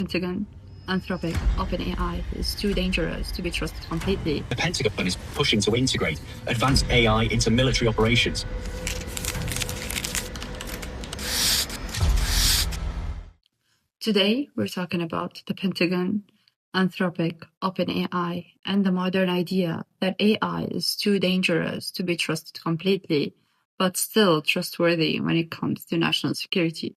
Pentagon, Anthropic, OpenAI is too dangerous to be trusted completely. The Pentagon is pushing to integrate advanced AI into military operations. Today, we're talking about the Pentagon, Anthropic, OpenAI, and the modern idea that AI is too dangerous to be trusted completely, but still trustworthy when it comes to national security.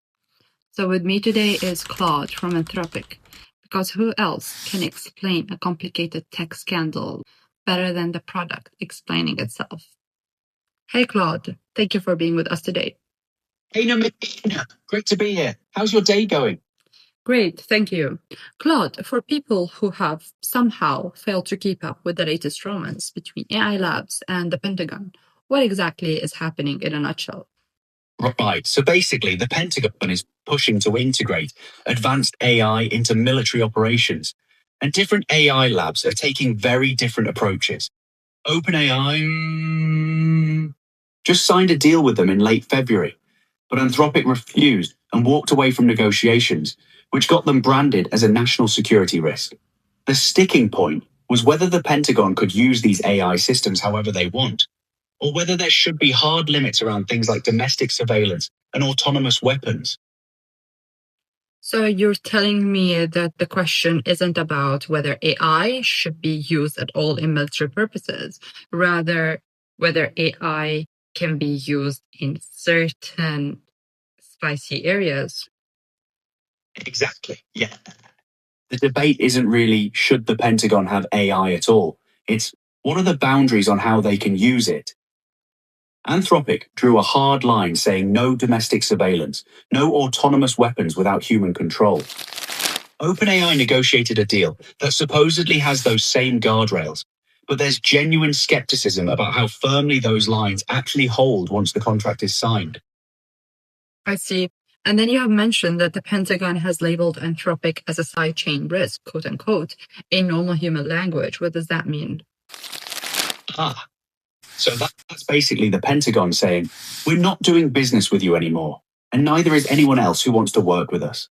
So with me today is Claude from Anthropic, because who else can explain a complicated tech scandal better than the product explaining itself? Hey Claude, thank you for being with us today. Hey, Nermina, great to be here. How's your day going? Great, thank you. Claude, for people who have somehow failed to keep up with the latest romance between AI labs and the Pentagon, what exactly is happening in a nutshell? Right, so basically, the Pentagon is pushing to integrate advanced AI into military operations. And different AI labs are taking very different approaches. OpenAI just signed a deal with them in late February, but Anthropic refused and walked away from negotiations, which got them branded as a national security risk. The sticking point was whether the Pentagon could use these AI systems however they want, or whether there should be hard limits around things like domestic surveillance and autonomous weapons. So you're telling me that the question isn't about whether AI should be used at all in military purposes, rather whether AI can be used in certain spicy areas. Exactly, yeah. The debate isn't really should the Pentagon have AI at all. It's what are the boundaries on how they can use it? Anthropic drew a hard line saying no domestic surveillance, no autonomous weapons without human control. OpenAI negotiated a deal that supposedly has those same guardrails, but there's genuine skepticism about how firmly those lines actually hold once the contract is signed. I see. And then you have mentioned that the Pentagon has labeled Anthropic as a side chain risk, quote unquote, in normal human language. What does that mean? So that's basically the Pentagon saying, we're not doing business with you anymore, and neither is anyone else who wants to work with us.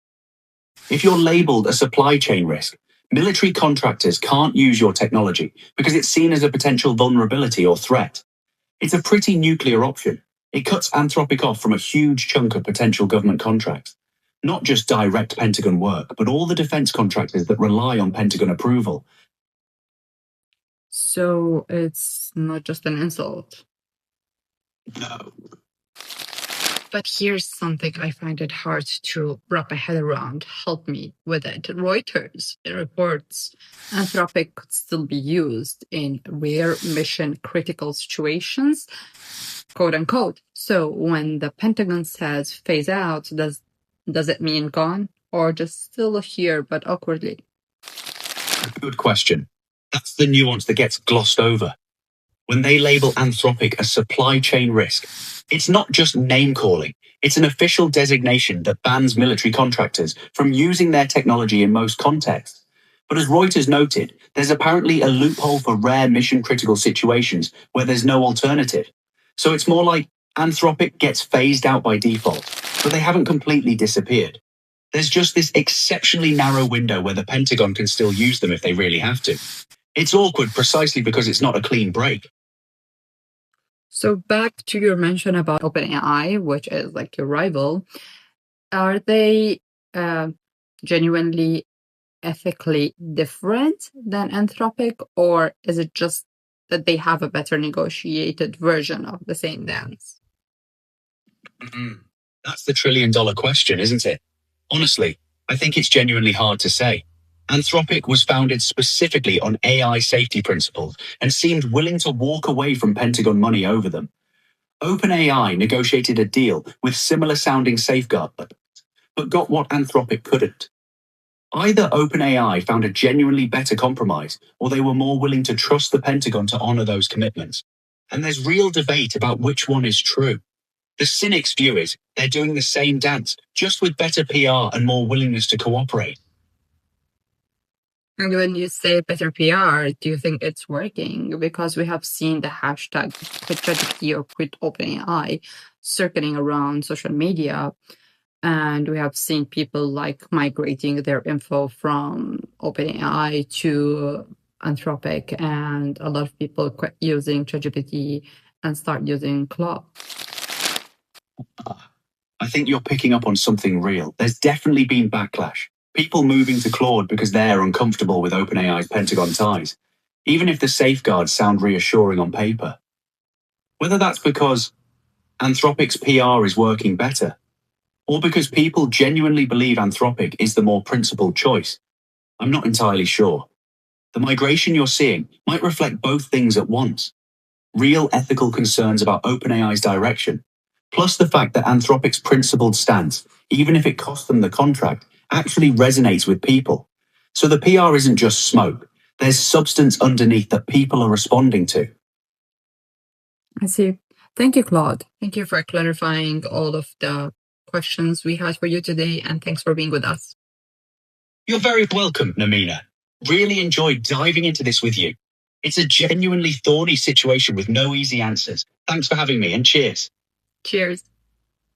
If you're labeled a supply chain risk, military contractors can't use your technology because it's seen as a potential vulnerability or threat. It's a pretty nuclear option. It cuts Anthropic off from a huge chunk of potential government contracts. Not just direct Pentagon work, but all the defense contractors that rely on Pentagon approval. So it's not just an insult. No. But here's something I find it hard to wrap my head around. Help me with it. Reuters reports Anthropic could still be used in rare mission critical situations, quote unquote. So when the Pentagon says phase out, does it mean gone or just still here but awkwardly? Good question. That's the nuance that gets glossed over. When they label Anthropic a supply chain risk, it's not just name calling. It's an official designation that bans military contractors from using their technology in most contexts. But as Reuters noted, there's apparently a loophole for rare mission critical situations where there's no alternative. So it's more like Anthropic gets phased out by default, but they haven't completely disappeared. There's just this exceptionally narrow window where the Pentagon can still use them if they really have to. It's awkward precisely because it's not a clean break. So back to your mention about OpenAI, which is like your rival, are they genuinely ethically different than Anthropic, or is it just that they have a better negotiated version of the same dance? That's the trillion-dollar question, isn't it? Honestly, I think it's genuinely hard to say. Anthropic was founded specifically on AI safety principles and seemed willing to walk away from Pentagon money over them. OpenAI negotiated a deal with similar sounding safeguards, but got what Anthropic couldn't. Either OpenAI found a genuinely better compromise, or they were more willing to trust the Pentagon to honor those commitments. And there's real debate about which one is true. The cynic's view is they're doing the same dance, just with better PR and more willingness to cooperate. And when you say better PR, do you think it's working? Because we have seen the hashtag quit ChatGPT or quit OpenAI circling around social media. And we have seen people like migrating their info from OpenAI to Anthropic, and a lot of people quit using ChatGPT and start using Claude. I think you're picking up on something real. There's definitely been backlash. People moving to Claude because they're uncomfortable with OpenAI's Pentagon ties, even if the safeguards sound reassuring on paper. Whether that's because Anthropic's PR is working better, or because people genuinely believe Anthropic is the more principled choice, I'm not entirely sure. The migration you're seeing might reflect both things at once. Real ethical concerns about OpenAI's direction, plus the fact that Anthropic's principled stance, even if it cost them the contract, actually resonates with people. So the PR isn't just smoke. There's substance underneath that people are responding to. I see. Thank you, Claude. Thank you for clarifying all of the questions we had for you today, and thanks for being with us. You're very welcome, Nermina. Really enjoyed diving into this with you. It's a genuinely thorny situation with no easy answers. Thanks for having me, and cheers. Cheers.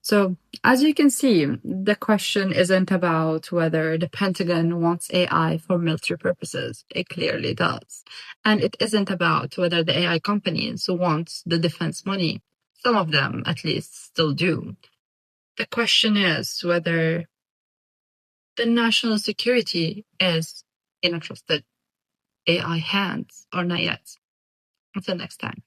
So, as you can see, the question isn't about whether the Pentagon wants AI for military purposes. It clearly does. And it isn't about whether the AI companies want the defense money. Some of them, at least, still do. The question is whether the national security is in a trusted AI hands or not yet. Until next time.